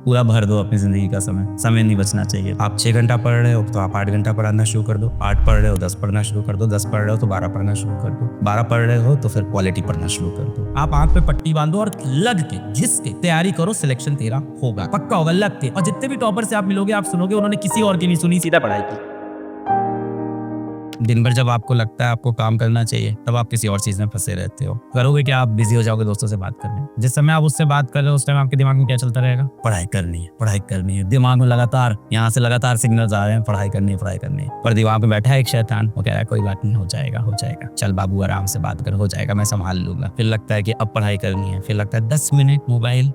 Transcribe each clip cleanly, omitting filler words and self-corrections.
पूरा भर दो अपनी जिंदगी का समय। समय नहीं बचना चाहिए। आप 6 घंटा पढ़ रहे हो तो आप 8 घंटा पढ़ना शुरू कर दो। 8 पढ़ रहे हो 10 पढ़ना शुरू कर दो। 10 पढ़ रहे हो तो 12 पढ़ना शुरू कर दो। 12 पढ़ रहे हो तो फिर क्वालिटी पढ़ना शुरू कर दो। आप आंख पे पट्टी बांधो और लग के घिस के तैयारी करो, सिलेक्शन तेरा होगा, पक्का होगा, लग के। और जितने भी टॉपर से आप मिलोगे आप सुनोगे उन्होंने किसी और की नहीं सुनी, सीधा पढ़ाई की। दिन भर जब आपको लगता है आपको काम करना चाहिए तब आप किसी और चीज में फंसे रहते हो। करोगे क्या? आप बिजी हो जाओगे दोस्तों से बात करने। जिस समय आप उससे बात कर रहे हो उस टाइम आपके दिमाग में क्या चलता रहेगा? पढ़ाई करनी है, पढ़ाई करनी है। दिमाग में लगातार यहाँ से लगातार सिग्नल्स आ रहे हैं, पढ़ाई करनी है, पढ़ाई करनी है। पर दिमाग में बैठा है एक शैतान, वो कह रहा है कोई बात नहीं, हो जाएगा, हो जाएगा, चल बाबू आराम से बात कर, हो जाएगा, मैं संभाल लूंगा। फिर लगता है कि अब पढ़ाई करनी है, फिर लगता है 10 मिनट मोबाइल,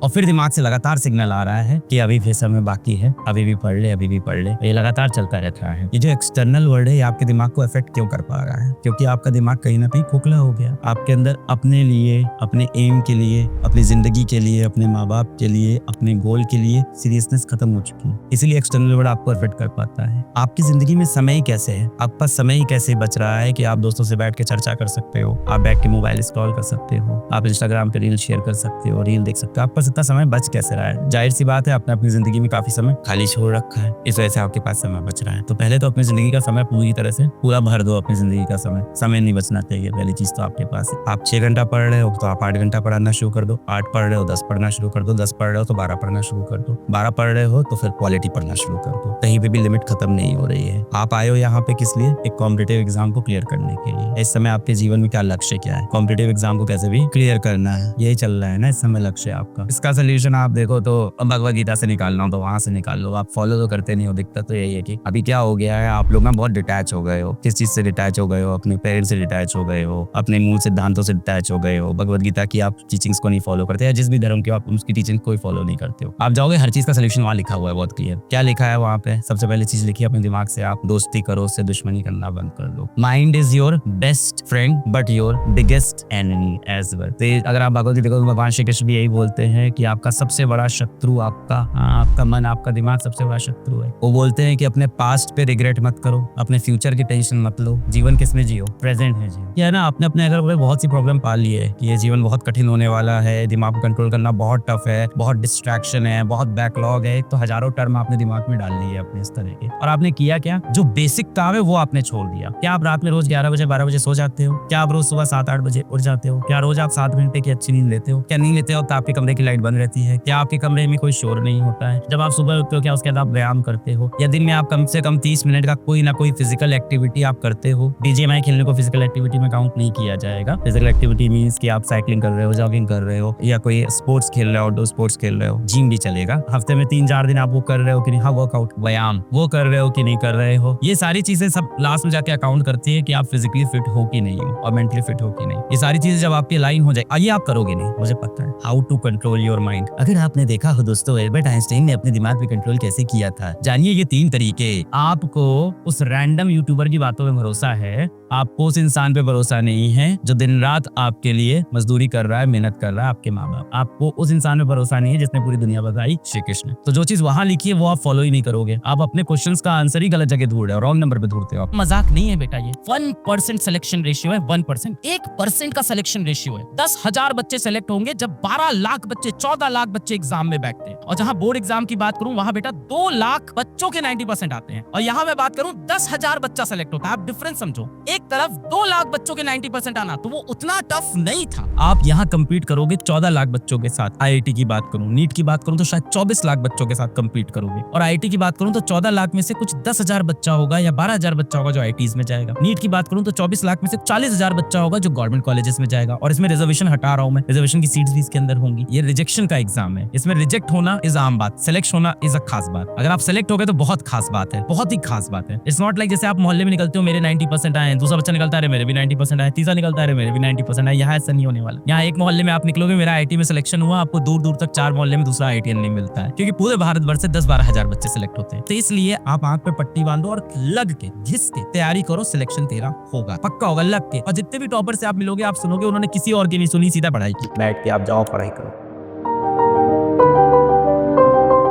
और फिर दिमाग से लगातार सिग्नल आ रहा है कि अभी भी समय बाकी है, अभी भी पढ़ ले, अभी भी पढ़ ले। ये लगातार चलता रहता है। ये जो एक्सटर्नल वर्ल्ड है ये आपके दिमाग को अफेक्ट क्यों कर पा रहा है? क्योंकि आपका दिमाग कहीं ना कहीं खोखला हो गया। आपके अंदर अपने लिए, अपने एम के लिए, अपनी जिंदगी के लिए, अपने माँ बाप के लिए, अपने गोल के लिए सीरियसनेस खत्म हो चुकी है। इसीलिए एक्सटर्नल वर्ल्ड आपको अफेक्ट कर पाता है। आपकी जिंदगी में समय कैसे है? आपके पास समय कैसे बच रहा है कि आप दोस्तों से बैठ के चर्चा कर सकते हो, आप बैठ के मोबाइल स्क्रॉल कर सकते हो, आप इंस्टाग्राम पे रील शेयर कर सकते हो, रील देख सकते हो। आपके पास इतना समय बच कैसे रहा है? जाहिर सी बात है आपने अपनी जिंदगी में काफी समय खाली छोड़ रखा है, इस वजह से आपके पास समय बच रहा है। तो पहले तो अपनी जिंदगी का समय पूरी तरह से पूरा भर दो अपनी जिंदगी का समय। समय नहीं बचना चाहिए, पहली चीज तो आपके पास है। आप 6 घंटा पढ़ रहे हो तो आप 8 घंटा पढ़ना शुरू कर दो। 8 पढ़ रहे हो 10 पढ़ना शुरू कर दो। 10 पढ़ रहे हो तो 12 पढ़ना शुरू कर दो। 12 पढ़ रहे हो तो फिर क्वालिटी पढ़ना शुरू कर दो। कहीं पे भी लिमिट खत्म नहीं हो रही है। आप आए हो यहाँ पे किस लिए? एक कॉम्पिटिटिव एग्जाम को क्लियर करने के लिए। इस समय आपके जीवन में क्या लक्ष्य क्या है? कॉम्पिटिटिव एग्जाम को कैसे भी क्लियर करना है, यही चल रहा है ना इस समय लक्ष्य आपका। इसका सोल्यूशन आप देखो तो भगवद गीता से निकालना हो तो वहां से निकाल लो। आप फॉलो तो करते नहीं हो। दिक्कत तो यही है कि अभी क्या हो गया है, आप लोग ना बहुत डिटैच हो गए हो। किस चीज से डिटैच हो गए हो? अपने पेरेंट्स से डिटैच हो गए हो, अपने मूल सिद्धांतों से डिटैच हो गए हो। भगवद गीता की आप टीचिंग्स को नहीं फॉलो करते, या जिस भी धर्म की आप उसकी टीचिंग कोई फॉलो नहीं करते हो। आप जाओगे हर चीज का सोल्यूशन वहां लिखा हुआ है, बहुत क्लियर। क्या लिखा है वहां पे? सबसे पहले चीज लिखी है अपने दिमाग से आप दोस्ती करो, उससे दुश्मनी करना बंद कर दो। Mind is your best friend but your biggest enemy as well. अगर आप भगवद गीता को, भगवान श्री कृष्ण भी यही बोलते हैं कि आपका सबसे बड़ा शत्रु आपका मन, आपका दिमाग सबसे बड़ा शत्रु है। वो बोलते हैं कि अपने पास्ट पे रिग्रेट मत करो, अपने फ्यूचर की टेंशन मत लो, जीवन किसमें जियो? प्रेजेंट में जियो। क्या है ना, आपने अपने अगर बहुत सी प्रॉब्लम पाल ली है कि ये जीवन बहुत कठिन होने वाला है, दिमाग को कंट्रोल करना बहुत टफ है, बहुत डिस्ट्रैक्शन है, बहुत बैकलॉग है, तो हजारों टर्म आपने दिमाग में डाल ली है अपने इस तरह के। और आपने किया क्या? जो बेसिक काम है वो आपने छोड़ दिया। क्या आप रात में रोज 11 बजे 12 बजे सो जाते हो? क्या आप रोज सुबह 7-8 बजे उठ जाते हो? क्या रोज आप 7 घंटे की अच्छी नींद लेते हो? क्या नींद लेते हो तो आपके कमरे की लाइट बंद रहती है? क्या आपके कमरे में कोई शोर नहीं होता है? जब आप सुबह उठते हो क्या उसके बाद आप व्यायाम करते हो? या दिन में आप कम से कम 30 मिनट का कोई ना कोई फिजिकल एक्टिविटी आप करते हो? बीजीएमआई खेलने को फिजिकल एक्टिविटी में काउंट नहीं किया जाएगा। फिजिकल एक्टिविटी मींस कि आप साइकिलिंग कर रहे हो, जॉगिंग कर रहे हो, या कोई स्पोर्ट्स खेल रहे हो, आउटडोर स्पोर्ट्स खेल रहे हो, जिम भी चलेगा। हफ्ते में 3-4 दिन आप वो कर रहे हो कि नहीं? हाँ, वर्कआउट, व्यायाम वो कर रहे हो कि नहीं कर रहे हो? ये सारी चीजें सब लास्ट में जाके अकाउंट करती है कि आप फिजिकली फिट हो कि नहीं हो और मेंटली फिट हो कि नहीं। ये सारी चीजें जब आपकी लाइन हो जाए, ये आप करोगे नहीं, मुझे पता है। How to control your mind. अगर आपने देखा हो दोस्तों, एल्बर्ट आइंस्टाइन ने अपने दिमाग पे कंट्रोल कैसे किया था, जानिए ये 3 तरीके। आपको उस रैंडम यूट्यूबर की बातों में भरोसा है, आपको उस इंसान पे भरोसा नहीं है जो दिन रात आपके लिए मजदूरी कर रहा है, मेहनत कर रहा है, आपके माँ बाप। आपको उस इंसान पे भरोसा नहीं है जिसने पूरी दुनिया बताई, श्री कृष्ण। तो जो चीज वहां लिखी है वो आप फॉलो ही नहीं करोगे। आप अपने क्वेश्चंस का आंसर ही गलत जगह ढूंढ रहे हो, रॉन्ग नंबर पे ढूंढते हो। मजाक नहीं है बेटा, ये 1% सिलेक्शन रेशियो है। 1%, 1% का सिलेक्शन रेशियो है। 10,000 बच्चे सेलेक्ट होंगे जब 12 लाख बच्चे, 14 लाख बच्चे एग्जाम में बैठते हैं। और जहां बोर्ड एग्जाम की बात करूं वहां बेटा 2 लाख बच्चों के 90% आते हैं, और यहाँ मैं बात करूं 10,000 बच्चा सेलेक्ट होता है। आप डिफरेंस समझो, एक तरफ 2 लाख बच्चों के 90% आना, तो वो उतना टफ नहीं था। आप यहाँ कम्पीट करोगे 14 लाख बच्चों के साथ। आईआईटी की बात करूं, नीट की बात करूं तो शायद 24 लाख बच्चों के साथ कम्पीट करोगे। और आईआईटी की बात करूं तो 14 लाख में से कुछ 10,000 बच्चा होगा या 12,000 बच्चा होगा जो आईआईटीज में जाएगा। नीट की बात करूं तो 24 लाख में से 40,000 बच्चा होगा जो गवर्नमेंट कॉलेजेस में जाएगा। और इसमें रिजर्वेशन हटा रहा हूं मैं, रिजर्वेशन की सीट्स भी इसके अंदर होंगी। ये रिजेक्शन का एग्जाम है, इसमें रिजेक्ट होना इज आम बात, सिलेक्ट होना इज अ खास बात। अगर आप सिलेक्ट हो गए तो बहुत खास बात है, बहुत ही खास बात है। इट्स नॉट लाइक जैसे आप मोहल्ले में निकलते हो, मेरे 90% आए, दूसरा बच्चा निकलता है मेरे भी 90% आए, तीसरा निकलता है मेरे भी 90% आए। यहाँ ऐसा नहीं होने वाला। यहाँ एक मोहल्ले में आप निकलोगे, मेरा आईआईटी में सिलेक्शन हुआ, आपको दूर दूर तक 4 मोहल्ले में दूसरा आईआईटीएन नहीं मिलता है, क्योंकि पूरे भारत भर से 10-12 हजार बच्चे सिलेक्ट होते हैं। तो इसलिए आप आंख पे पट्टी बांधो और लग के घिस के तैयारी करो, सिलेक्शन तेरा होगा, पक्का होगा, लग के। और जितने भी टॉपर से आप मिलोगे आप सुनोगे उन्होंने किसी और की नहीं सुनी, सीधा पढ़ाई की। बैठ के आप जाओ, पढ़ाई करो।